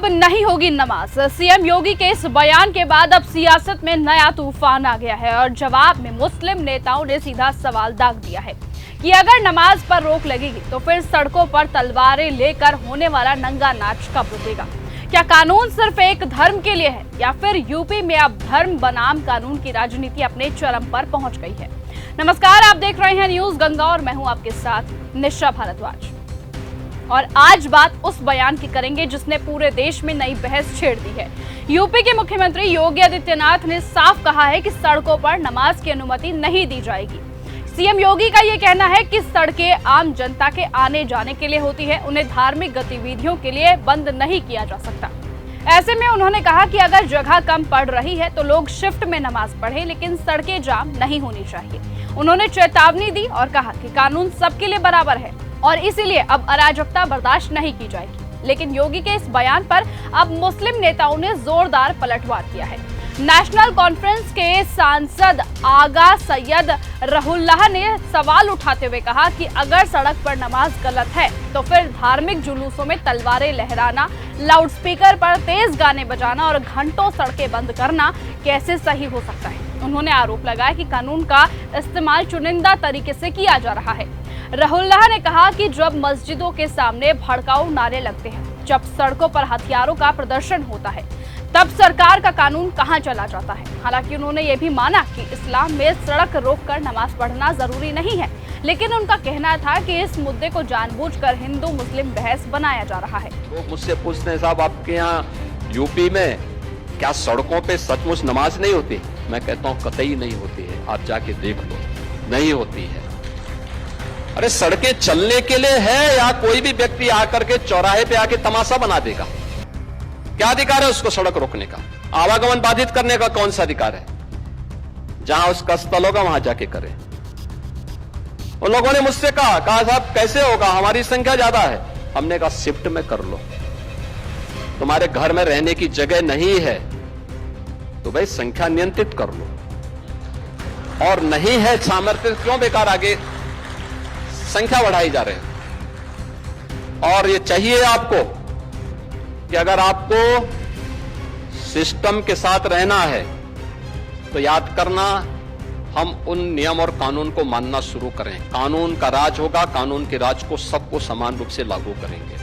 अब नहीं होगी नमाज। सीएम योगी के इस बयान के बाद अब सियासत में नया तूफान आ गया है और जवाब में मुस्लिम नेताओं ने सीधा सवाल दाग दिया है कि अगर नमाज पर रोक लगेगी तो फिर सड़कों पर तलवारें लेकर होने वाला नंगा नाच कब रुकेगा? क्या कानून सिर्फ एक धर्म के लिए है या फिर यूपी में अब धर्म बनाम कानून की राजनीति अपने चरम पर पहुंच गई है? नमस्कार, आप देख रहे हैं न्यूज गंगा और मैं हूं आपके साथ निशा भारद्वाज। और आज बात उस बयान की करेंगे जिसने पूरे देश में नई बहस छेड़ दी है। यूपी के मुख्यमंत्री योगी आदित्यनाथ ने साफ कहा है कि सड़कों पर नमाज की अनुमति नहीं दी जाएगी। सीएम योगी का ये कहना है कि सड़कें आम जनता के आने जाने के लिए होती है, उन्हें धार्मिक गतिविधियों के लिए बंद नहीं किया जा सकता। ऐसे में उन्होंने कहा कि अगर जगह कम पड़ रही है तो लोग शिफ्ट में नमाज पढ़े, लेकिन सड़कें जाम नहीं होनी चाहिए। उन्होंने चेतावनी दी और कहा कि कानून सबके लिए बराबर है और इसीलिए अब अराजकता बर्दाश्त नहीं की जाएगी। लेकिन योगी के इस बयान पर अब मुस्लिम नेताओं ने जोरदार पलटवार किया है। नेशनल कॉन्फ्रेंस के सांसद आगा सैयद रहुल्लाह ने सवाल उठाते हुए कहा कि अगर सड़क पर नमाज गलत है तो फिर धार्मिक जुलूसों में तलवारें लहराना, लाउडस्पीकर पर तेज गाने बजाना और घंटों सड़कें बंद करना कैसे सही हो सकता है? उन्होंने आरोप लगाया कि कानून का इस्तेमाल चुनिंदा तरीके से किया जा रहा है। रहुल्लाह ने कहा कि जब मस्जिदों के सामने भड़काऊ नारे लगते हैं, जब सड़कों पर हथियारों का प्रदर्शन होता है, तब सरकार का कानून कहां चला जाता है? हालांकि उन्होंने ये भी माना कि इस्लाम में सड़क रोककर नमाज पढ़ना जरूरी नहीं है, लेकिन उनका कहना था कि इस मुद्दे को जानबूझकर हिंदू मुस्लिम बहस बनाया जा रहा है। लोग मुझसे पूछते हैं, साहब आपके यहाँ यूपी में क्या सड़कों पे सचमुच नमाज नहीं होती? मैं कहता हूँ कतई नहीं होती है, आप जाके देख लो, नहीं होती है। अरे सड़कें चलने के लिए है या कोई भी व्यक्ति आकर के चौराहे पे आके तमाशा बना देगा? क्या अधिकार है उसको सड़क रोकने का? आवागमन बाधित करने का कौन सा अधिकार है? जहां उसका स्थल होगा वहां जाके करें। उन लोगों ने मुझसे कहा साहब कैसे होगा, हमारी संख्या ज्यादा है। हमने कहा शिफ्ट में कर लो, तुम्हारे घर में रहने की जगह नहीं है तो भाई संख्या नियंत्रित कर लो, और नहीं है सामर्थ्य क्यों बेकार आगे संख्या बढ़ाई जा रही है। और ये चाहिए आपको कि अगर आपको सिस्टम के साथ रहना है तो याद करना, हम उन नियम और कानून को मानना शुरू करें। कानून का राज होगा, कानून के राज को सबको समान रूप से लागू करेंगे।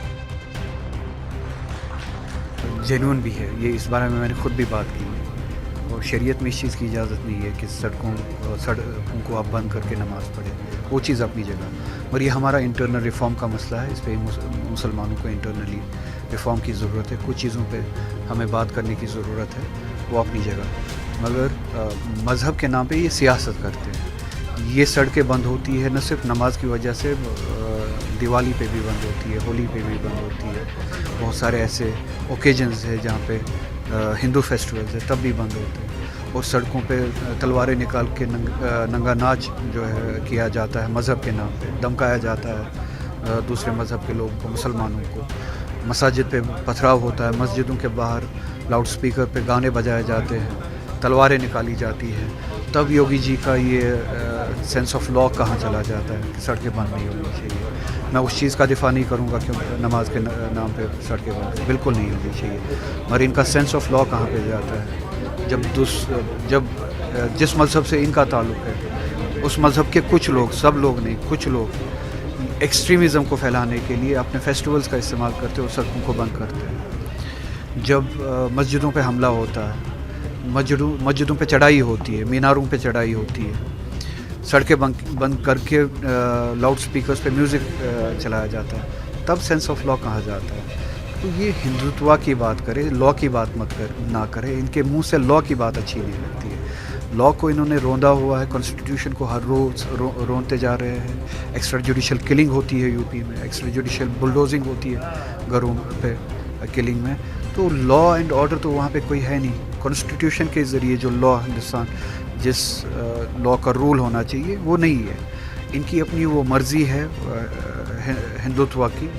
जेन्युइन भी है ये, इस बारे में मैंने खुद भी बात की है और शरीयत में इस चीज़ की इजाज़त नहीं है कि सड़कों को आप बंद करके नमाज़ पढ़ें, वो चीज़ अपनी जगह। और ये हमारा इंटरनल रिफॉर्म का मसला है, इस पर मुसलमानों को इंटरनली रिफॉर्म की ज़रूरत है। कुछ चीज़ों पे हमें बात करने की ज़रूरत है, वो अपनी जगह। मगर मज़हब के नाम पे ये सियासत करते हैं। ये सड़कें बंद होती है न सिर्फ नमाज की वजह से, दिवाली पे भी बंद होती है, होली पे भी बंद होती है, बहुत सारे ऐसे ओकेजन्स है जहाँ पे हिंदू फेस्टिवल्स है तब भी बंद होते हैं। और सड़कों पे तलवारें निकाल के नंगा नाच जो है किया जाता है, मज़हब के नाम पे धमकाया जाता है दूसरे मज़हब के लोगों को, मुसलमानों को। मसाजिद पे पथराव होता है, मस्जिदों के बाहर लाउडस्पीकर पे गाने बजाए जाते हैं, तलवारें निकाली जाती हैं। तब योगी जी का ये सेंस ऑफ लॉ कहाँ चला जाता है कि सड़कें बंद नहीं होनी चाहिए। मैं उस चीज़ का दिफा नहीं करूँगा कि नमाज के नाम पे सड़कें बंद बिल्कुल नहीं होनी चाहिए, मगर इनका सेंस ऑफ लॉ कहाँ पे जाता है? जब जिस मज़हब से इनका ताल्लुक़ है उस मज़हब के कुछ लोग, सब लोग नहीं, कुछ लोग एक्सट्रीमिज़म को फैलाने के लिए अपने फेस्टिवल्स का इस्तेमाल करते हैं और सड़कों को बंद करते हैं। जब मस्जिदों पे हमला होता है, मस्जिदों पे चढ़ाई होती है, मीनारों पे चढ़ाई होती है, सड़कें बंद करके लाउड स्पीकर्स पे म्यूज़िक चलाया जाता है, तब सेंस ऑफ लॉ कहाँ जाता है? तो ये हिंदुत्व की बात करे, लॉ की बात ना करे। इनके मुंह से लॉ की बात अच्छी नहीं लगती है। लॉ को इन्होंने रोंदा हुआ है, कॉन्स्टिट्यूशन को हर रोज़ रोनते जा रहे हैं। एक्स्ट्रा जुडिशल किलिंग होती है यूपी में, एक्स्ट्रा जुडिशल बुलडोजिंग होती है घरों पे किलिंग में। तो लॉ एंड ऑर्डर तो वहाँ पे कोई है नहीं। कॉन्स्टिट्यूशन के ज़रिए जो लॉ हिंदुस्तान जिस लॉ का रूल होना चाहिए वो नहीं है। इनकी अपनी वो मर्जी है हिंदुत्व की।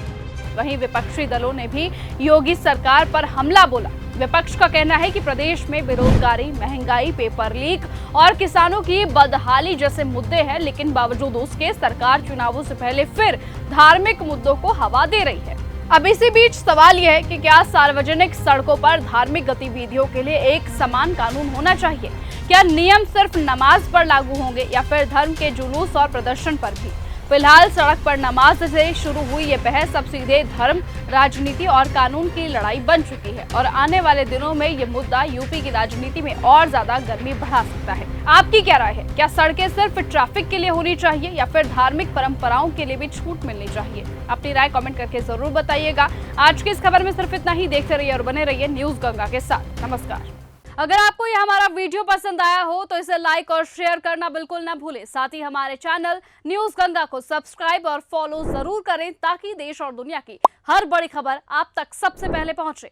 वहीं विपक्षी दलों ने भी योगी सरकार पर हमला बोला। विपक्ष का कहना है कि प्रदेश में बेरोजगारी, महंगाई, पेपर लीक और किसानों की बदहाली जैसे मुद्दे हैं, लेकिन बावजूद उसके सरकार चुनावों से पहले फिर धार्मिक मुद्दों को हवा दे रही है। अब इसी बीच सवाल यह है कि क्या सार्वजनिक सड़कों पर धार्मिक गतिविधियों के लिए एक समान कानून होना चाहिए? क्या नियम सिर्फ नमाज पर लागू होंगे या फिर धर्म के जुलूस और प्रदर्शन पर भी? फिलहाल सड़क पर नमाज से शुरू हुई ये बहस अब सीधे धर्म, राजनीति और कानून की लड़ाई बन चुकी है और आने वाले दिनों में ये मुद्दा यूपी की राजनीति में और ज्यादा गर्मी बढ़ा सकता है। आपकी क्या राय है? क्या सड़कें सिर्फ ट्रैफिक के लिए होनी चाहिए या फिर धार्मिक परंपराओं के लिए भी छूट मिलनी चाहिए? अपनी राय कमेंट करके जरूर बताइएगा। आज की इस खबर में सिर्फ इतना ही। देखते रहिए और बने रहिए न्यूज गंगा के साथ। नमस्कार। अगर आपको यह हमारा वीडियो पसंद आया हो तो इसे लाइक और शेयर करना बिल्कुल ना भूलें। साथ ही हमारे चैनल न्यूज गंगा को सब्सक्राइब और फॉलो जरूर करें ताकि देश और दुनिया की हर बड़ी खबर आप तक सबसे पहले पहुंचे।